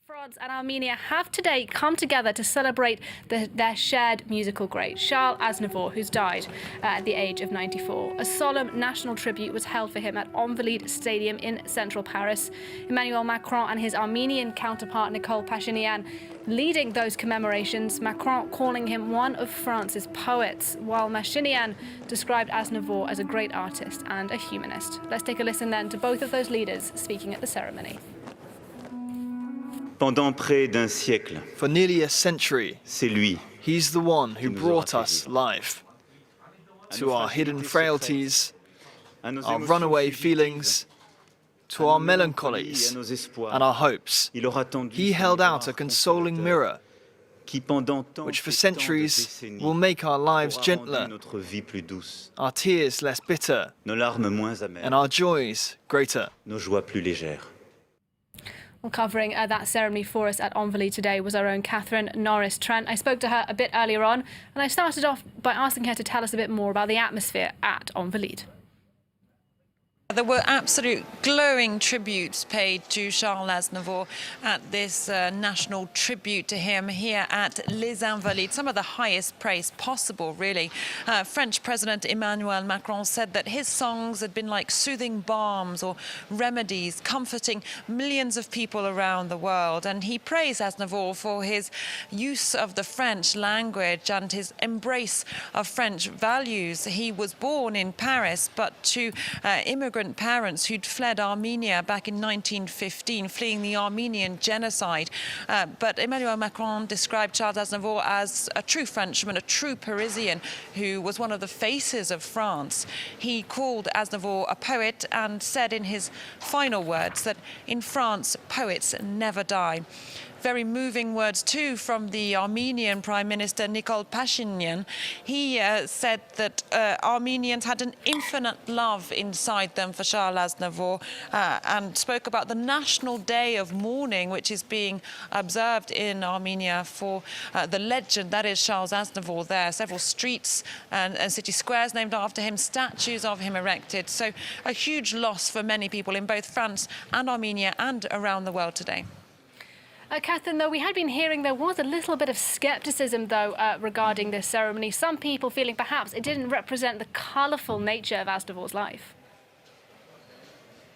France and Armenia have today come together to celebrate their shared musical great, Charles Aznavour, who's died at the age of 94. A solemn national tribute was held for him at Invalides Stadium in central Paris. Emmanuel Macron and his Armenian counterpart Nicole Pashinyan leading those commemorations, Macron calling him one of France's poets, while Pashinyan described Aznavour as a great artist and a humanist. Let's take a listen then to both of those leaders speaking at the ceremony. Pendant près d'un siècle, For nearly a century, c'est lui. he's the one who brought us life. To our hidden frailties, our runaway feelings, to our melancholies and our hopes, he held out a consoling mirror, which for centuries will make our lives gentler, our tears less bitter, and our joys greater. Well, covering that ceremony for us at Invalides today was our own Catherine Norris-Trent. I spoke to her a bit earlier on, and I started off by asking her to tell us a bit more about the atmosphere at Invalides. There were absolute glowing tributes paid to Charles Aznavour at this national tribute to him here at Les Invalides. Some of the highest praise possible, really. French President Emmanuel Macron said that his songs had been like soothing balms or remedies, comforting millions of people around the world. And he praised Aznavour for his use of the French language and his embrace of French values. He was born in Paris, but to immigrant parents who'd fled Armenia back in 1915, fleeing the Armenian genocide. But Emmanuel Macron described Charles Aznavour as a true Frenchman, a true Parisian, who was one of the faces of France. He called Aznavour a poet and said in his final words that in France, poets never die. Very moving words too from the Armenian Prime Minister Nicole Pashinyan. He said that Armenians had an infinite love inside them for Charles Aznavour and spoke about the National Day of Mourning, which is being observed in Armenia for the legend that is Charles Aznavour there. Several streets and city squares named after him, statues of him erected. So a huge loss for many people in both France and Armenia and around the world today. Catherine, though, we had been hearing there was a little bit of scepticism, though, regarding this ceremony. Some people feeling perhaps it didn't represent the colourful nature of Aznavour's life.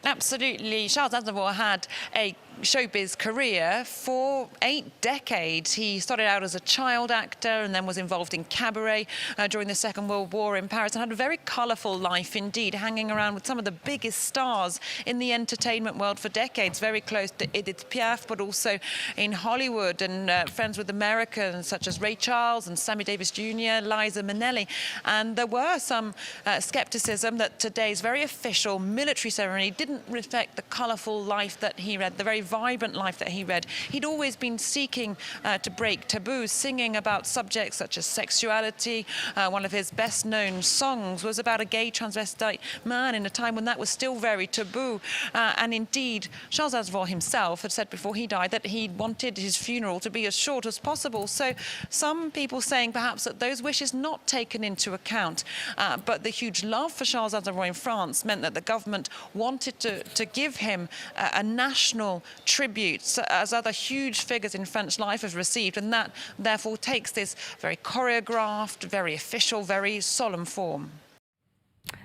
Absolutely. Charles Aznavour had a showbiz career for 8 decades. He started out as a child actor and then was involved in cabaret during the Second World War in Paris and had a very colourful life indeed, hanging around with some of the biggest stars in the entertainment world for decades, very close to Edith Piaf, but also in Hollywood and friends with Americans such as Ray Charles and Sammy Davis Jr., Liza Minnelli. And there were some scepticism that today's very official military ceremony didn't reflect the colourful life that he led, the very vibrant life that he led. He'd always been seeking to break taboos, singing about subjects such as sexuality. One of his best-known songs was about a gay transvestite man in a time when that was still very taboo. And indeed, Charles Aznavour himself had said before he died that he wanted his funeral to be as short as possible. So some people saying perhaps that those wishes not taken into account. But the huge love for Charles Aznavour in France meant that the government wanted to give him a national tribute, as other huge figures in French life have received, and that therefore takes this very choreographed, very official, very solemn form.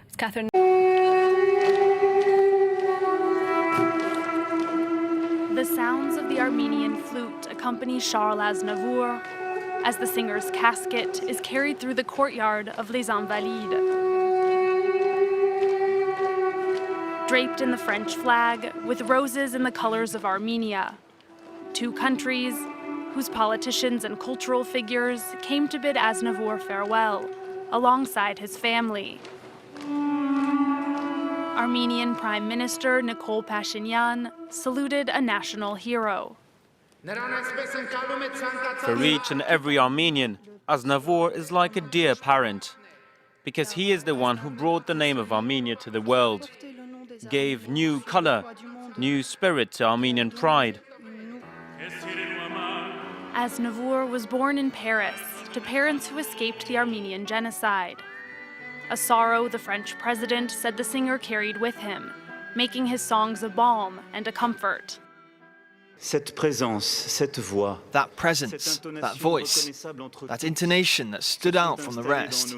It's Catherine. The sounds of the Armenian flute accompany Charles Aznavour as the singer's casket is carried through the courtyard of Les Invalides. Draped in the French flag, with roses in the colors of Armenia. 2 countries whose politicians and cultural figures came to bid Aznavour farewell, alongside his family. Armenian Prime Minister Nicole Pashinyan saluted a national hero. For each and every Armenian, Aznavour is like a dear parent, because he is the one who brought the name of Armenia to the world, gave new color, new spirit to Armenian pride. Aznavour was born in Paris to parents who escaped the Armenian genocide. A sorrow the French president said the singer carried with him, making his songs a balm and a comfort. Cette présence, cette voix, that presence, that voice, that intonation that stood out from the rest,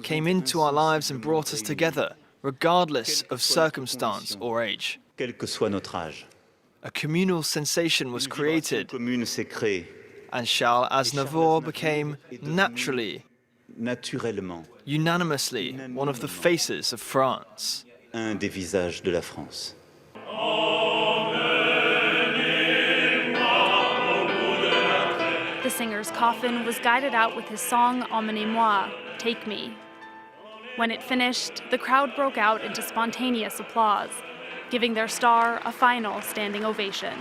came into our lives and brought us together, regardless of circumstance or age. quel que soit notre âge. A communal sensation was created, Commune s'est créée, and Charles Aznavour became naturally, naturellement, unanimously, one of the faces of France. un des visages de la France. The singer's coffin was guided out with his song Emmenez-moi, Take Me. When it finished, the crowd broke out into spontaneous applause, giving their star a final standing ovation.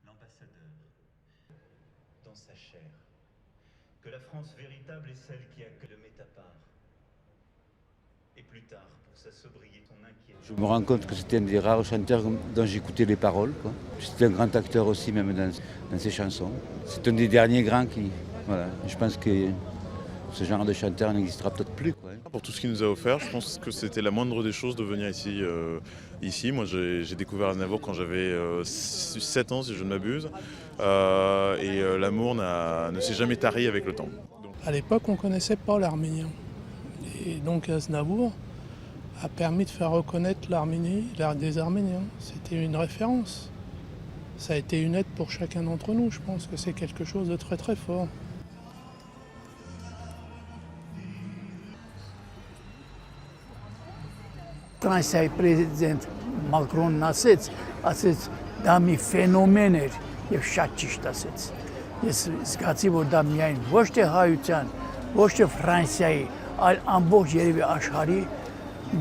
L'ambassadeur, dans sa chair, que la France véritable est celle qui accueille le métapart. Et plus tard, pour sa sobriété, son inquiétude. Je me rends compte que c'était un des rares chanteurs dont j'écoutais les paroles, quoi. C'était un grand acteur aussi, même dans ses chansons. C'est un des derniers grands qui... Voilà, je pense que ce genre de chanteur n'existera peut-être plus, quoi. Pour tout ce qu'il nous a offert, je pense que c'était la moindre des choses de venir ici. Moi, j'ai découvert Aznavour quand j'avais 7 ans, si je ne m'abuse. et l'amour ne s'est jamais tari avec le temps. À l'époque, on ne connaissait pas l'arménien. Et donc Aznavour a permis de faire reconnaître l'Arménie, l'art des Arméniens. C'était une référence. Ça a été une aide pour chacun d'entre nous. Je pense que c'est quelque chose de très très fort. Ֆրանսիայի պրեզիդենտ Մակրոնն ասեց դա մի ֆենոմեն էր եւ շատ ճիշտ ասեց։ Ես զգացի, որ դա միայն ոչ թե հայության, ոչ թե Ֆրանսիայի, այլ ամբողջ երևի աշխարհի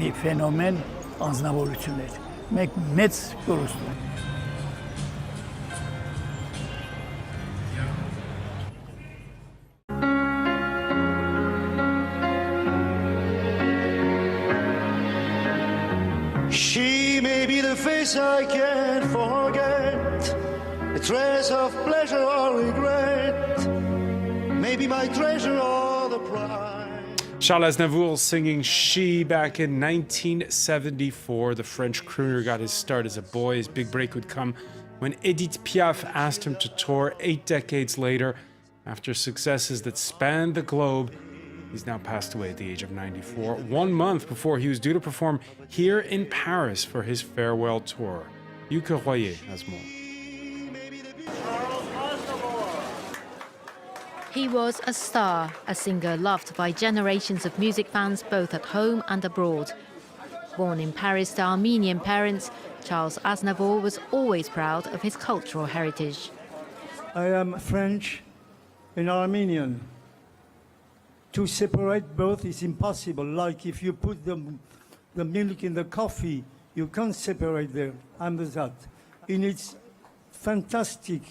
մի ֆենոմեն անձնավորություն էր։ Մեկ մեծ կորուստ։ She may be the face I can't forget, a trace of pleasure or regret, maybe my treasure or the pride. Charles Aznavour singing She back in 1974. The French crooner got his start as a boy. His big break would come when Edith Piaf asked him to tour 8 decades later. After successes that spanned the globe, he's now passed away at the age of 94, 1 month before he was due to perform here in Paris for his farewell tour. Yuka Royer has more. He was a star, a singer loved by generations of music fans both at home and abroad. Born in Paris to Armenian parents, Charles Aznavour was always proud of his cultural heritage. I am French and Armenian. To separate both is impossible. Like if you put the milk in the coffee, you can't separate them. I'm that. And it's fantastic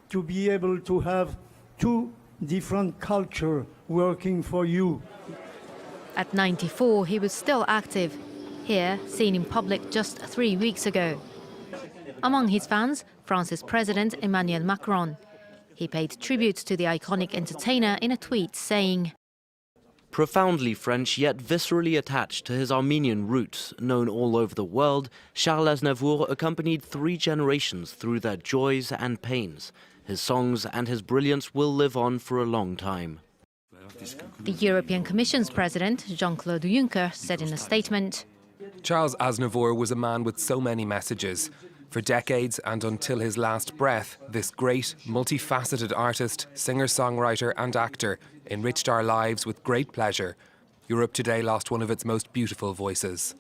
to be able to have two different cultures working for you. At 94, he was still active. Here, seen in public just 3 weeks ago. Among his fans, France's President Emmanuel Macron. He paid tribute to the iconic entertainer in a tweet saying, Profoundly French yet viscerally attached to his Armenian roots, known all over the world, Charles Aznavour accompanied 3 generations through their joys and pains. His songs and his brilliance will live on for a long time. The European Commission's president, Jean-Claude Juncker, said in a statement, Charles Aznavour was a man with so many messages. For decades and until his last breath, this great, multifaceted artist, singer-songwriter and actor enriched our lives with great pleasure. Europe today lost one of its most beautiful voices.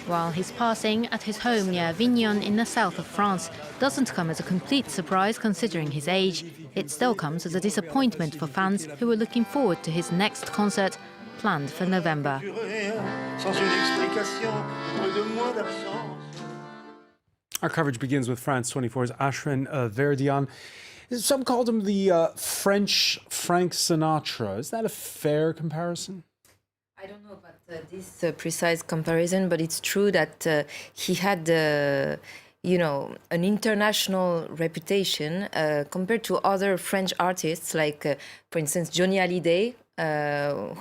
While his passing at his home near Avignon in the south of France doesn't come as a complete surprise considering his age, it still comes as a disappointment for fans who are looking forward to his next concert, planned for November. Our coverage begins with France 24's Ashrin Verdian. Some called him the French Frank Sinatra. Is that a fair comparison? I don't know about this precise comparison, but it's true that he had, you know, an international reputation compared to other French artists, like, for instance, Johnny Hallyday,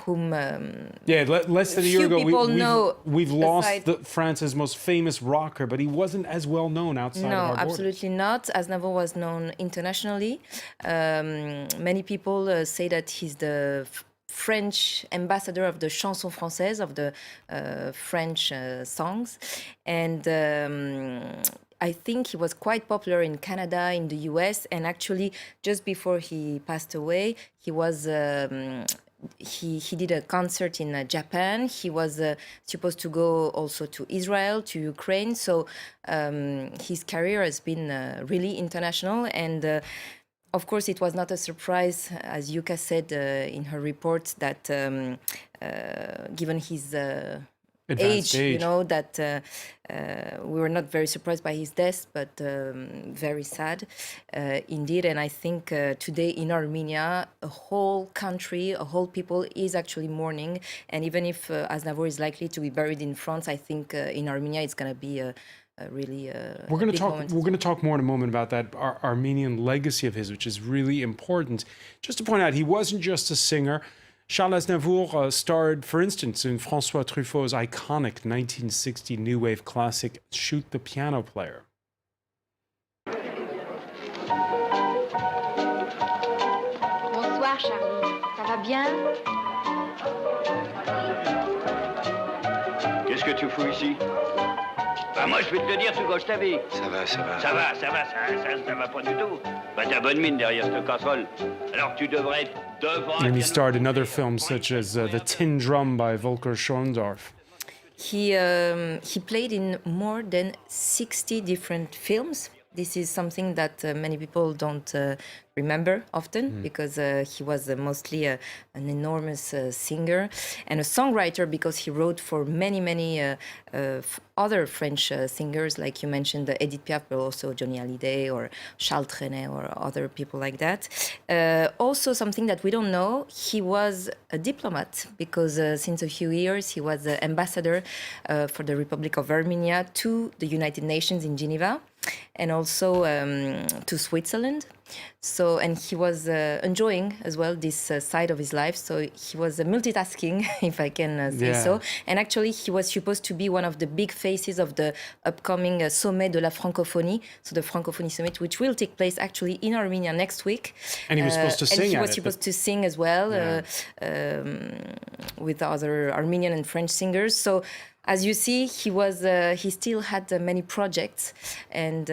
whom less than a year ago we've lost France's most famous rocker, but he wasn't as well known outside of our borders. No, absolutely not. Aznavour was known internationally. Many people say that he's the French ambassador of the chanson française, of the French songs, and I think he was quite popular in Canada, in the US, and actually just before he passed away, he was he did a concert in Japan. He was supposed to go also to Israel, to Ukraine. So his career has been really international. And of course, it was not a surprise, as Yuka said in her report, that given his age, you know, that we were not very surprised by his death, but very sad indeed. And I think today in Armenia, a whole country, a whole people is actually mourning. And even if Aznavour is likely to be buried in France, I think in Armenia it's going to be really we're going to talk more in a moment about that Armenian legacy of his, which is really important. Just to point out, he wasn't just a singer. Charles Aznavour starred, for instance, in François Truffaut's iconic 1960 new wave classic Shoot the Piano Player. Charline. Ça va bien? Qu'est-ce que tu fous ici? Bah moi je vais te le dire tout comme je t'avais. Ça va. Ça va pas du tout. Bah t'as bonne mine derrière cette casserole. Alors tu devrais être devant. And he starred in other films such as The Tin Drum by Volker Schondorf. He played in more than 60 different films. This is something that many people don't remember often because he was mostly an enormous singer and a songwriter because he wrote for many other French singers, like you mentioned, Edith Piaf, but also Johnny Hallyday or Charles Trenet or other people like that. Also, something that we don't know, he was a diplomat because since a few years he was the ambassador for the Republic of Armenia to the United Nations in Geneva and also to Switzerland. So, and he was enjoying as well this side of his life. So he was multitasking, if I can say so. And actually, he was supposed to be one of the big faces of the upcoming Sommet de la Francophonie, so the Francophonie Summit, which will take place actually in Armenia next week. And he was supposed to sing. And he was supposed to sing as well with other Armenian and French singers. So, as you see, he still had many projects and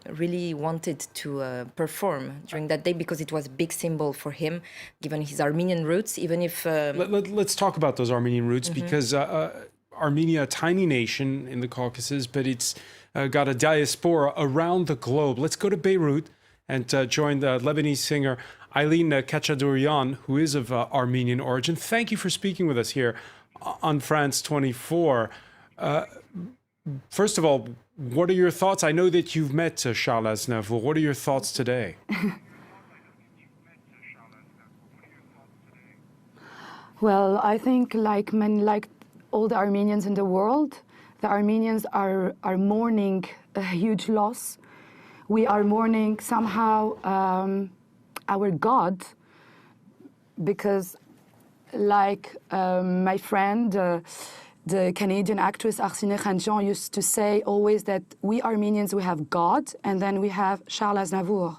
really wanted to perform during that day because it was a big symbol for him, given his Armenian roots, even if... Let's talk about those Armenian roots because Armenia, a tiny nation in the Caucasus, but it's got a diaspora around the globe. Let's go to Beirut and join the Lebanese singer Aylin Kachadurian, who is of Armenian origin. Thank you for speaking with us here on France 24. First of all, what are your thoughts? I know that you've met Charles Aznavour. What are your thoughts today? Well, I think like all the Armenians in the world, the Armenians are mourning a huge loss. We are mourning somehow our God, because like my friend, the Canadian actress Arsine Khanjan used to say always that we Armenians, we have God, and then we have Charles Aznavour.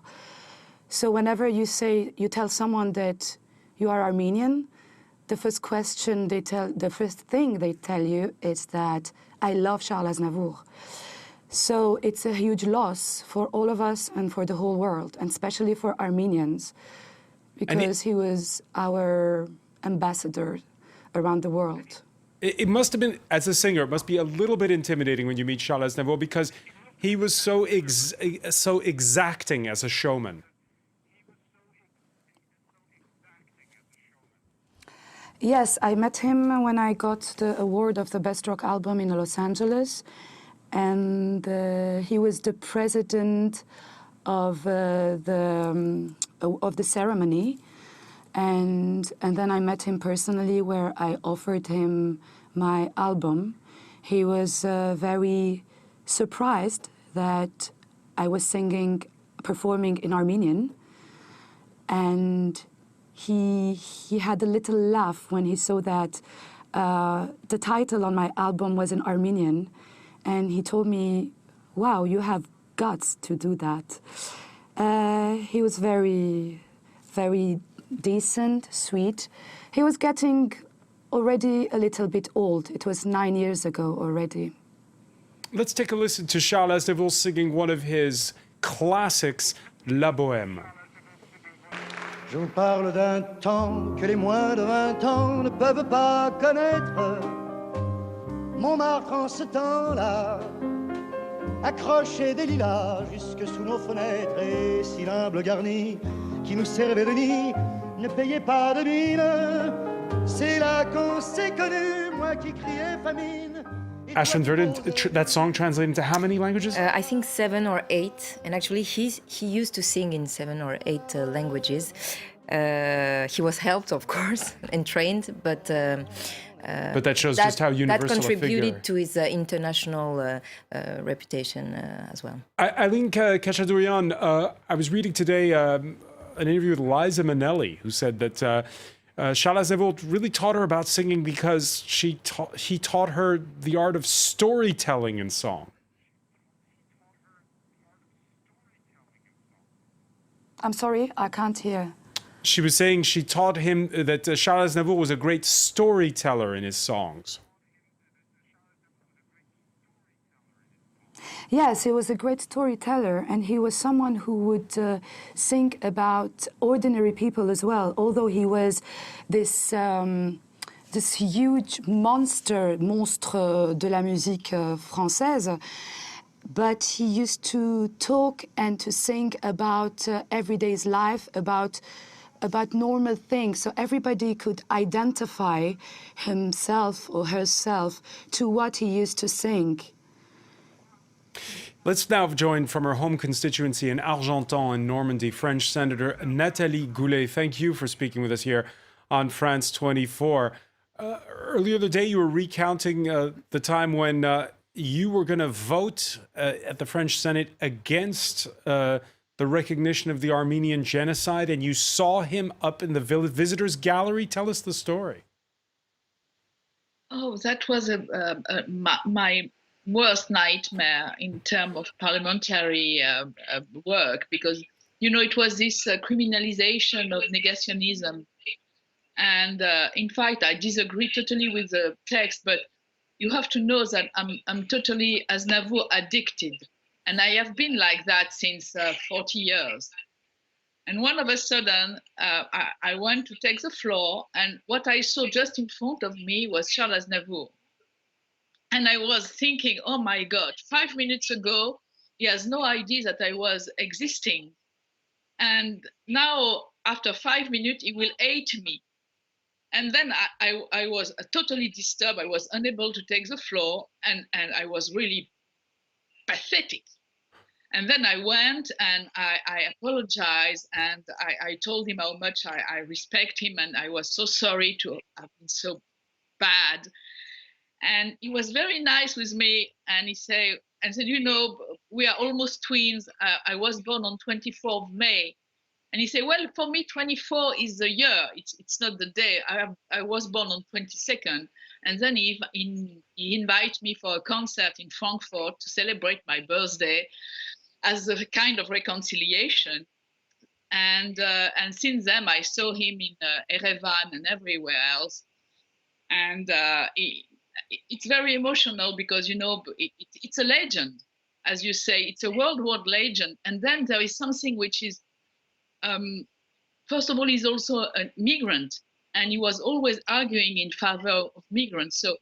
So whenever you tell someone that you are Armenian, the first thing they tell you is that I love Charles Aznavour. So it's a huge loss for all of us and for the whole world, and especially for Armenians, because he was our ambassador around the world. It must have been, as a singer, it must be a little bit intimidating when you meet Charles Aznavour because he was so exacting as a showman. Yes, I met him when I got the award of the Best Rock Album in Los Angeles, and he was the president of the ceremony. And then I met him personally, where I offered him my album. He was very surprised that I was performing in Armenian, and he had a little laugh when he saw that the title on my album was in Armenian, and he told me, "Wow, you have guts to do that." He was very, very decent, sweet. He was getting already a little bit old. It was 9 years ago already. Let's take a listen to Charles Aznavour singing one of his classics, La Bohème. Je vous parle d'un temps que les moins de 20 ans ne peuvent pas connaître. Montmartre en ce temps-là accrochait des lilas jusque sous nos fenêtres, et si l'humble garni qui nous servait de nid ne payait pas de mine. C'est là qu'on s'est connus, moi qui criais famine. Ashwin Verdun, that song translated into how many languages? I think 7 or 8, and actually he used to sing in 7 or 8 languages. He was helped, of course, and trained, but that shows just how universal that contributed a figure. to his international reputation as well. Aylin Kachadurian, I was reading today an interview with Liza Minnelli, who said that Charles Aznavour really taught her about singing because he taught her the art of storytelling in song. I'm sorry, I can't hear. She was saying she taught him that Charles Aznavour was a great storyteller in his songs. Yes, he was a great storyteller, and he was someone who would sing about ordinary people as well. Although he was this this huge monstre de la musique française, but he used to talk and to sing about everyday's life, about normal things, so everybody could identify himself or herself to what he used to sing. Let's now join from her home constituency in Argentan in Normandy, French Senator Nathalie Goulet. Thank you for speaking with us here on France 24. Earlier today, you were recounting the time when you were going to vote at the French Senate against the recognition of the Armenian genocide, and you saw him up in the visitors' gallery. Tell us the story. Oh, that was my worst nightmare in terms of parliamentary work, because, you know, it was this criminalization of negationism. And in fact, I disagree totally with the text, but you have to know that I'm totally Aznavour addicted. And I have been like that since 40 years. And one of a sudden, I went to take the floor, and what I saw just in front of me was Charles Aznavour. And I was thinking, oh my God, 5 minutes ago, he has no idea that I was existing. And now, after 5 minutes, he will hate me. And then I was totally disturbed. I was unable to take the floor, and I was really pathetic. And then I went and I apologized, and I told him how much I respect him, and I was so sorry to have been so bad. And he was very nice with me, and he said, you know, we are almost twins. I was born on 24th of May. And he said, well, for me, 24 is the year. It's not the day. I was born on 22nd. And then he invited me for a concert in Frankfurt to celebrate my birthday as a kind of reconciliation. And since then, I saw him in Erevan and everywhere else. And it's very emotional because, you know, it's a legend, as you say. It's a world legend. And then there is something which is, first of all, he's also a migrant, and he was always arguing in favor of migrants. So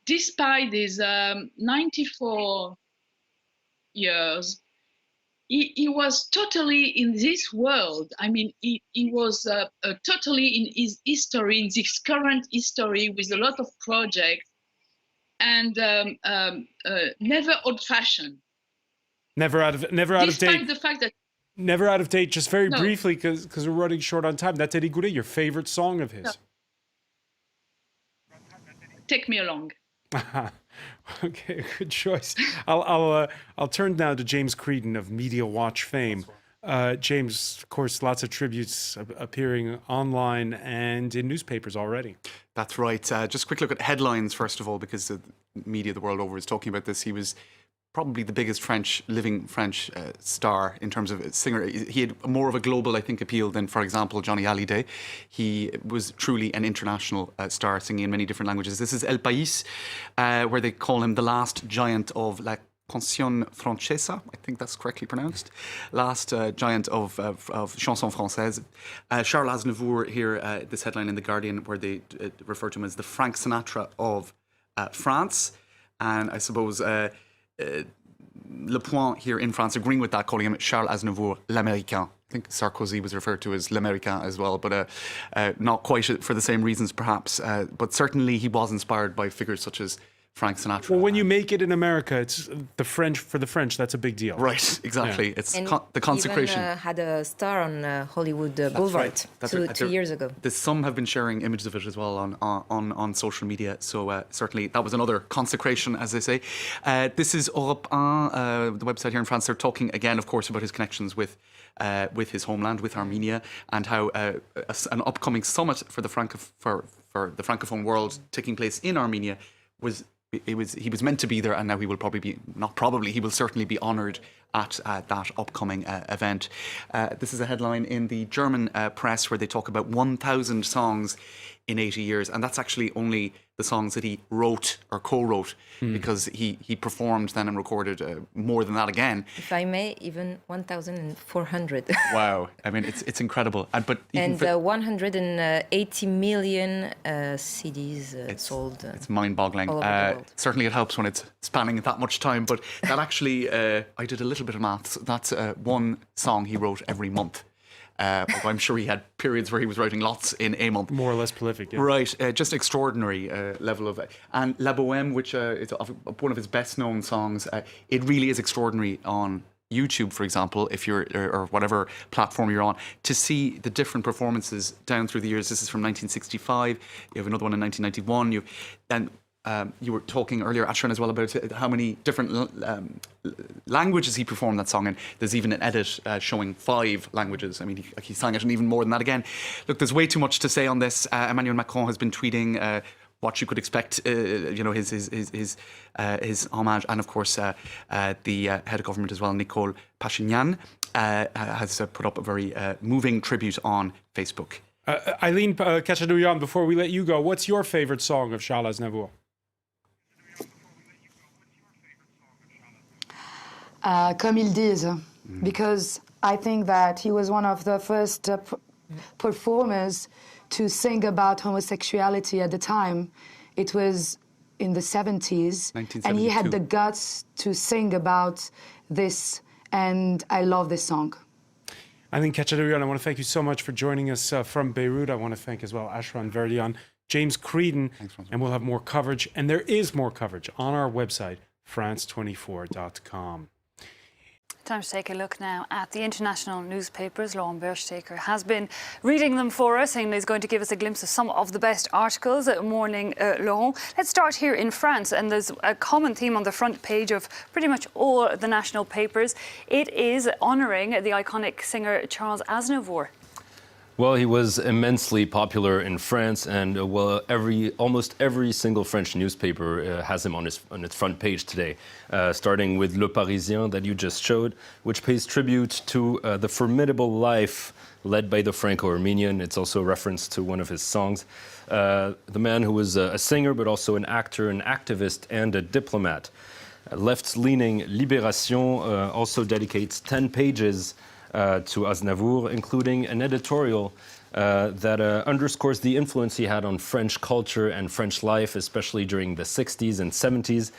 despite his 94 years, he was totally in this world. I mean, he was totally in his history, in this current history, with a lot of projects, and never old-fashioned. Never out of date. Despite the fact that never out of date. Just very briefly, because we're running short on time. Nathalie Goulet, your favorite song of his? No. Take Me Along. Okay, good choice. I'll turn now to James Creedon of Media Watch fame. James, of course, lots of tributes appearing online and in newspapers already. That's right. Just a quick look at headlines, first of all, because the media the world over is talking about this. He was probably the biggest living French star in terms of singer. He had more of a global, I think, appeal than, for example, Johnny Hallyday. He was truly an international star, singing in many different languages. This is El País, where they call him the last giant of La Canción Francesa, I think that's correctly pronounced. Last giant of chanson française. Charles Aznavour here, this headline in The Guardian, where they refer to him as the Frank Sinatra of France. And I suppose Le Point here in France agreeing with that, calling him Charles Aznavour l'Américain. I think Sarkozy was referred to as l'Américain as well, but not quite for the same reasons perhaps. But certainly he was inspired by figures such as Frank Sinatra. Well, when you make it in America, it's the French. For the French, that's a big deal. Right, exactly. Yeah. It's the consecration. Even had a star on Hollywood Boulevard two years ago. Some have been sharing images of it as well on social media. So certainly that was another consecration, as they say. This is Europe 1, the website here in France. They're talking again, of course, about his connections with his homeland, with Armenia, and how an upcoming summit for the Francophone world taking place in Armenia was he was meant to be there, and now he will he will certainly be honoured at that upcoming event. This is a headline in the German press where they talk about 1,000 songs in 80 years, and that's actually only the songs that he wrote or co-wrote, because he performed then and recorded more than that again. If I may, even 1,400. Wow, I mean it's incredible, and 180 million CDs sold. It's mind-boggling. Certainly, it helps when it's spanning that much time. But that actually, I did a little bit of maths. That's one song he wrote every month. I'm sure he had periods where he was writing lots in a month. More or less prolific, yeah. Right, just extraordinary level of... And La Bohème, which is one of his best-known songs, it really is extraordinary on YouTube, for example, if you're, or whatever platform you're on, to see the different performances down through the years. This is from 1965. You have another one in 1991. You were talking earlier, Ashran, as well, about how many different languages he performed that song in. There's even an edit showing 5 languages. I mean, he sang it in even more than that again. Look, there's way too much to say on this. Emmanuel Macron has been tweeting what you could expect, his homage. And of course, the head of government as well, Nicole Pashinyan, has put up a very moving tribute on Facebook. Eileen Kachadouyan, before we let you go, what's your favourite song of Charles Aznavour? Comme ils disent, because I think that he was one of the first performers to sing about homosexuality at the time. It was in the 70s, and he had the guts to sing about this, and I love this song. Eileen Kachadouyan, I want to thank you so much for joining us from Beirut. I want to thank as well Ashran Verdian, James Creedon, and we'll have more coverage, and there is more coverage on our website, france24.com. Time to take a look now at the international newspapers. Laurent Bersteker has been reading them for us and is going to give us a glimpse of some of the best articles. Morning, Laurent. Let's start here in France, and there's a common theme on the front page of pretty much all the national papers. It is honouring the iconic singer Charles Aznavour. Well, he was immensely popular in France, and almost every single French newspaper has him on its front page today, starting with Le Parisien that you just showed, which pays tribute to the formidable life led by the Franco-Armenian. It's also a reference to one of his songs. The man who was a singer, but also an actor, an activist, and a diplomat. Left-leaning Libération also dedicates 10 pages to Aznavour, including an editorial that underscores the influence he had on French culture and French life, especially during the 60s and 70s.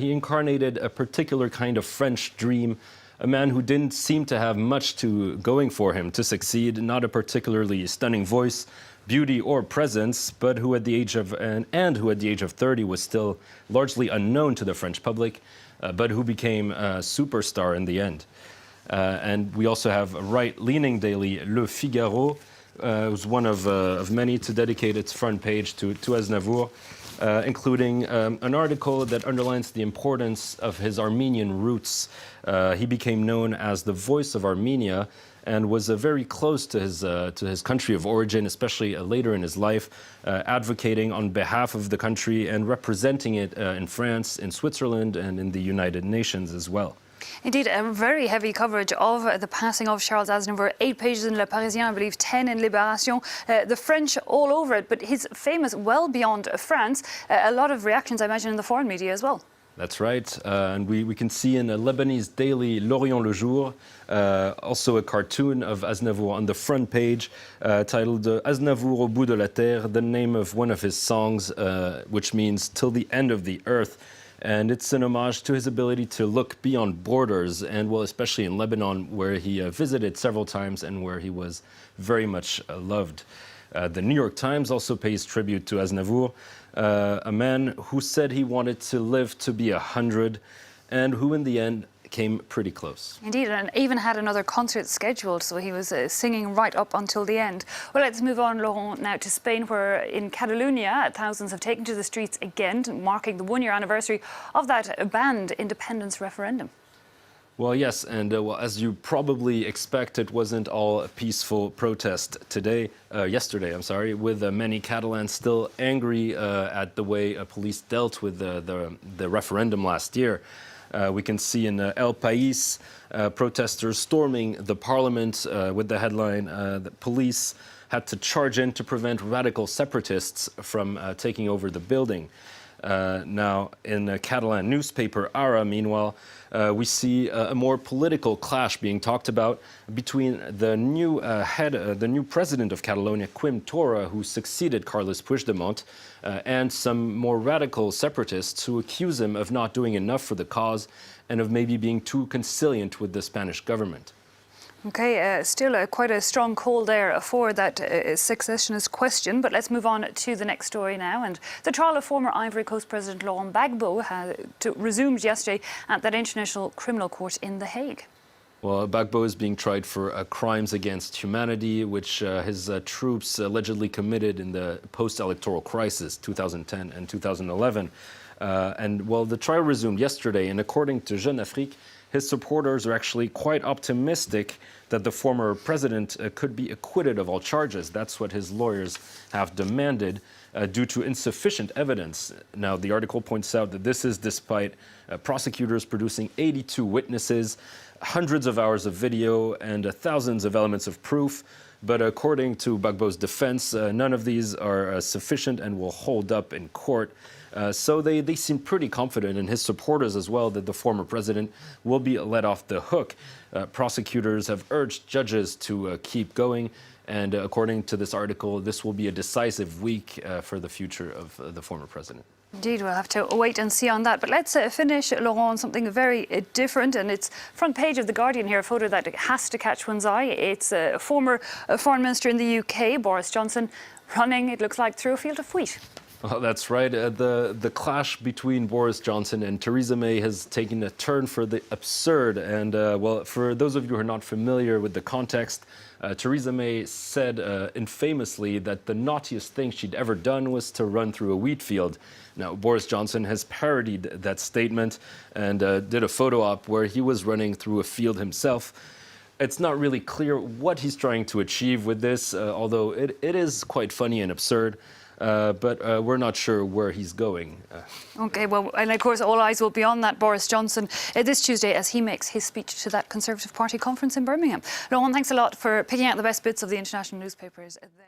He incarnated a particular kind of French dream, a man who didn't seem to have much going for him to succeed, not a particularly stunning voice, beauty, or presence, but who at the age of 30 was still largely unknown to the French public, but who became a superstar in the end. And we also have a right-leaning daily, Le Figaro, who's one of many to dedicate its front page to Aznavour, including an article that underlines the importance of his Armenian roots. He became known as the voice of Armenia and was very close to his country of origin, especially later in his life, advocating on behalf of the country and representing it in France, in Switzerland, and in the United Nations as well. Indeed, a very heavy coverage of the passing of Charles Aznavour. 8 pages in Le Parisien, I believe 10 in Libération. The French all over it, but he's famous well beyond France. A lot of reactions, I imagine, in the foreign media as well. That's right. And we can see in a Lebanese daily, L'Orient Le Jour, also a cartoon of Aznavour on the front page, titled Aznavour au bout de la terre, the name of one of his songs, which means till the end of the earth. And it's an homage to his ability to look beyond borders, and well, especially in Lebanon, where he visited several times and where he was very much loved. The New York Times also pays tribute to Aznavour, a man who said he wanted to live to be 100, and who in the end came pretty close. Indeed, and even had another concert scheduled, so he was singing right up until the end. Well, let's move on, Laurent, now to Spain, where in Catalonia, thousands have taken to the streets again, marking the one-year anniversary of that banned independence referendum. Well, yes, and well, as you probably expect, it wasn't all a peaceful protest yesterday, with many Catalans still angry at the way police dealt with the referendum last year. We can see in El País protesters storming the parliament with the headline that police had to charge in to prevent radical separatists from taking over the building. Now, in the Catalan newspaper Ara, meanwhile, we see a more political clash being talked about between the new the new president of Catalonia, Quim Torra, who succeeded Carles Puigdemont, and some more radical separatists who accuse him of not doing enough for the cause and of maybe being too conciliant with the Spanish government. Okay, still quite a strong call there for that successionist question, but let's move on to the next story now. And the trial of former Ivory Coast President Laurent Gbagbo resumed yesterday at that International Criminal Court in The Hague. Well, Gbagbo is being tried for crimes against humanity, which his troops allegedly committed in the post-electoral crisis, 2010 and 2011. And well, the trial resumed yesterday, and according to Jeune Afrique, his supporters are actually quite optimistic that the former president could be acquitted of all charges. That's what his lawyers have demanded due to insufficient evidence. Now, the article points out that this is despite prosecutors producing 82 witnesses, hundreds of hours of video, and thousands of elements of proof. But according to Gbagbo's defense, none of these are sufficient and will hold up in court. So they seem pretty confident, and his supporters as well, that the former president will be let off the hook. Prosecutors have urged judges to keep going, and according to this article, this will be a decisive week for the future of the former president. Indeed, we'll have to wait and see on that. But let's finish, Laurent, on something very different. And it's front page of The Guardian here, a photo that has to catch one's eye. It's a former foreign minister in the UK, Boris Johnson, running, it looks like, through a field of wheat. Well, that's right. The clash between Boris Johnson and Theresa May has taken a turn for the absurd. And, well, for those of you who are not familiar with the context, Theresa May said infamously that the naughtiest thing she'd ever done was to run through a wheat field. Now, Boris Johnson has parodied that statement and did a photo op where he was running through a field himself. It's not really clear what he's trying to achieve with this, although it is quite funny and absurd. But we're not sure where he's going. OK, well, and of course, all eyes will be on that Boris Johnson this Tuesday as he makes his speech to that Conservative Party conference in Birmingham. Laurent, thanks a lot for picking out the best bits of the international newspapers there.